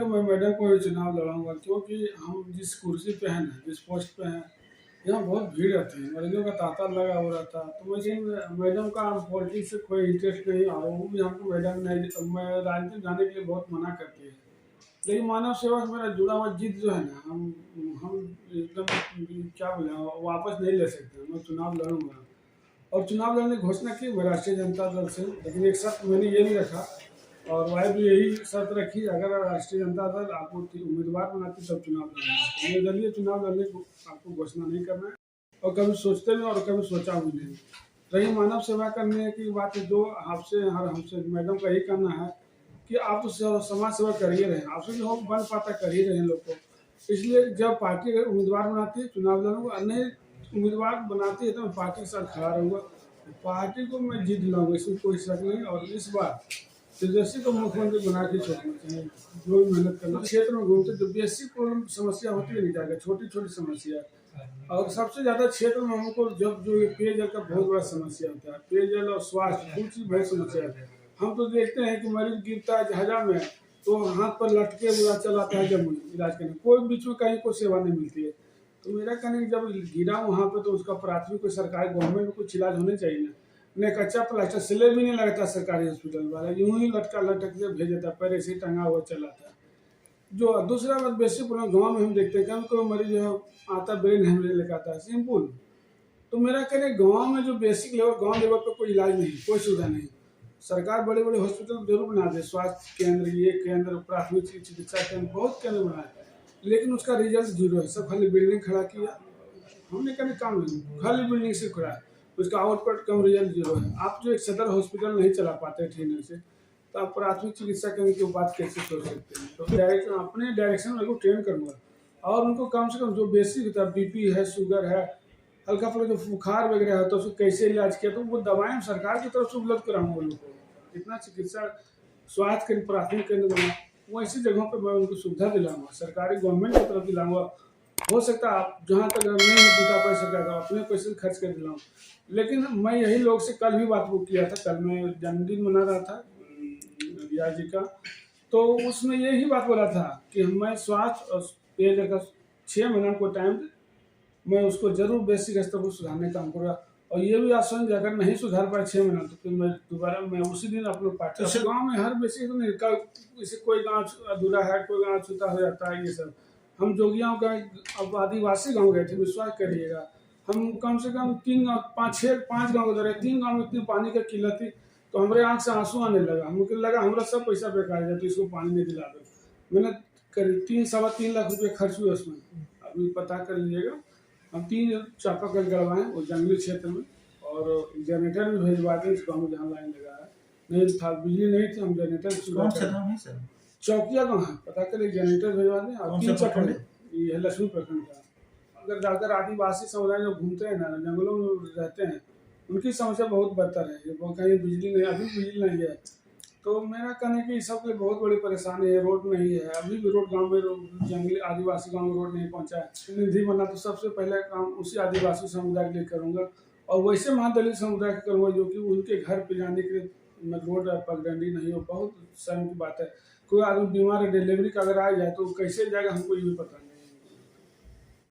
कि मैं मैडम को ही चुनाव लड़ाऊंगा, क्योंकि हम जिस कुर्सी पे हैं ना, जिस पोस्ट पे हैं, यहाँ बहुत भीड़ रहती है, मरीजों का तांता लगा हुआ रहता है। तो मुझे मैडम का पॉलिटिक्स से कोई इंटरेस्ट नहीं, और वो भी हमको मैडम नहीं, मैं राजनीति जाने के लिए बहुत मना करती है। लेकिन मानव सेवा से मेरा जुड़ा हुआ जिद जो है ना, हम एकदम क्या बोले, वापस नहीं ले सकते। मैं चुनाव लड़ूंगा, और चुनाव लड़ने की घोषणा की मैं राष्ट्रीय जनता दल से। लेकिन एक शर्त मैंने ये भी रखा, और वाइफ भी यही शर्त रखी, अगर राष्ट्रीय जनता दल आपको उम्मीदवार बनाती तब चुनाव लड़ना है। निर्दलीय चुनाव लड़ने को आपको घोषणा नहीं करना है, और कभी सोचते नहीं और कभी सोचा भी नहीं। रही मानव सेवा करने की बात है, जो आपसे हर हमसे मैडम का यही कहना है कि आप तो समाज सेवा कर ही रहे हैं, आपसे जो बन पाता कर ही रहे हैं लोग को। इसलिए जब पार्टी उम्मीदवार बनाती है चुनाव लड़ूंगा, नहीं उम्मीदवार बनाती है तो मैं पार्टी के साथ खड़ा रहूँगा। पार्टी को मैं जीत लाऊंगा, इसमें कोई शक नहीं। और इस बार तेजस्वी को मुख्यमंत्री बना के छोड़ना चाहिए, जो भी मेहनत करना। क्षेत्र में घूमते जो बेसिक प्रॉब्लम समस्या होती है नहीं जाकर, छोटी छोटी समस्या। और सबसे ज्यादा क्षेत्र में हमको जब जो पेयजल का बहुत बड़ा समस्या होता है, पेयजल और स्वास्थ्य दूसरी चीज बहुत समस्या है। हम तो देखते हैं कि मरीज गिरता है जहाजा में तो हाथ पर लटके हुआ चलाता है, जब इलाज करने कोई बीच में कहीं कोई सेवा नहीं मिलती है। तो मेरा कहने जब गिरा वहाँ पे तो उसका प्राथमिक कोई सरकारी गवर्नमेंट में कुछ इलाज होने चाहिए ना। नहीं कच्चा प्लास्टर सिले भी नहीं लगता सरकारी हॉस्पिटल वाला, यूं ही लटका लटक के भेज देता है, पैर ऐसे ही टंगा हुआ चलाता है। जो दूसरा बात बेसिक प्रॉब्लम गाँव में हम देखते हैं, कभी कोई मरीज जो है आता ब्रेन हेमरेज लेकर आता है सिंपल। तो मेरा कहने गांव में जो बेसिक लेवल, गांव लेवल पे कोई इलाज नहीं, कोई सुविधा नहीं। सरकार बड़े बड़े हॉस्पिटल जरूर बना दे, स्वास्थ्य केंद्र, ये केंद्र, प्राथमिक चिकित्सा केंद्र, बहुत केंद्र बनाए, लेकिन उसका रिजल्ट जीरो है। सब खाली बिल्डिंग खड़ा किया, हमने कभी काम नहीं, खाली बिल्डिंग से खड़ा है, उसका आउटपुट कम, रिजल्ट जीरो है। आप जो एक सदर हॉस्पिटल नहीं चला पाते ट्रेनर से, तो आप प्राथमिक चिकित्सा केंद्र की बात कैसे सोच सकते हैं। तो डायरेक्शन अपने डायरेक्शन में को ट्रेन करूँगा, और उनको कम से कम जो बेसिक होता है, बीपी है, शुगर है, हल्का फुल्का जो बुखार वगैरह है तो उसको कैसे इलाज किया, तो वो दवाएं सरकार की तरफ से उपलब्ध कराऊंगा लोगों को। इतना चिकित्सा स्वास्थ्य केंद्र, प्राथमिक केंद्र बना, वो ऐसी जगहों पर मैं उनको सुविधा दिलाऊंगा, सरकारी गवर्नमेंट की तरफ दिलाऊंगा। हो सकता है आप जहाँ तक नहीं दिखा पाए सरकार का, अपने पैसे खर्च कर दिलाऊँ। लेकिन मैं यही लोग से कल भी बात किया था, कल मैं जन्मदिन मना रहा था रिया जी का, तो उसमें यही बात बोला था कि मैं स्वास्थ्य और पेयजल का 6 महीना को टाइम, मैं उसको जरूर बेसिक स्तर पर सुधारने का काम करूँगा। और ये भी आश्वासन कि अगर नहीं सुधार पाए 6 महीना तो फिर मैं दोबारा मैं उसी दिन अपने पार्टी गाँव में हर बेसिक तो नहीं, जैसे कोई गाँव अधूरा है, कोई गाँव छूता हो जाता है, ये सब। हम जोगियाँ का अब आदिवासी गाँव गए थे, विश्वास करिएगा, हम कम से कम 3 गाँव 5 गाँव उधर, 3 गाँव में इतनी पानी की किल्लत थी, तो हमारे आँख से आंसू आने लगा। हमको लगा हमारा सब पैसा बेकार है तो इसको पानी नहीं दिला दो। मैंने करीब 3-3.25 लाख रुपये खर्च हुए उसमें, अभी पता कर लीजिएगा। हम 3 चापाकल गड़वाएँ वो जंगली क्षेत्र में, और जनरेटर भी भेजवा दें इस गाँव में जहाँ लाइन लगा है। नहीं था, बिजली नहीं थी, हम जनरेटर चौकिया गाँव है, पता करें जनरेटर भेजवा दें। और 3 चक्कर ये है लक्ष्मी प्रखंड का। अगर जाकर आदिवासी समुदाय जो घूमते हैं ना, जंगलों में रहते हैं, उनकी समस्या बहुत बदतर है। कहीं बिजली नहीं, अभी बिजली नहीं है। तो मेरा कहने की सबके बहुत बड़ी परेशानी है, रोड नहीं है, अभी भी रोड गांव में जंगली आदिवासी गांव में रोड नहीं पहुंचा है। निधि बना तो सबसे पहले काम उसी आदिवासी समुदाय के लिए करूंगा, और वैसे महादलित समुदाय का करूंगा जो कि उनके घर पे जाने के लिए रोड पगडंडी नहीं हो। बहुत शर्म की बात है, कोई आदमी बीमार है, डिलीवरी का अगर आ जाए तो कैसे जाएगा हमको ये भी पता नहीं।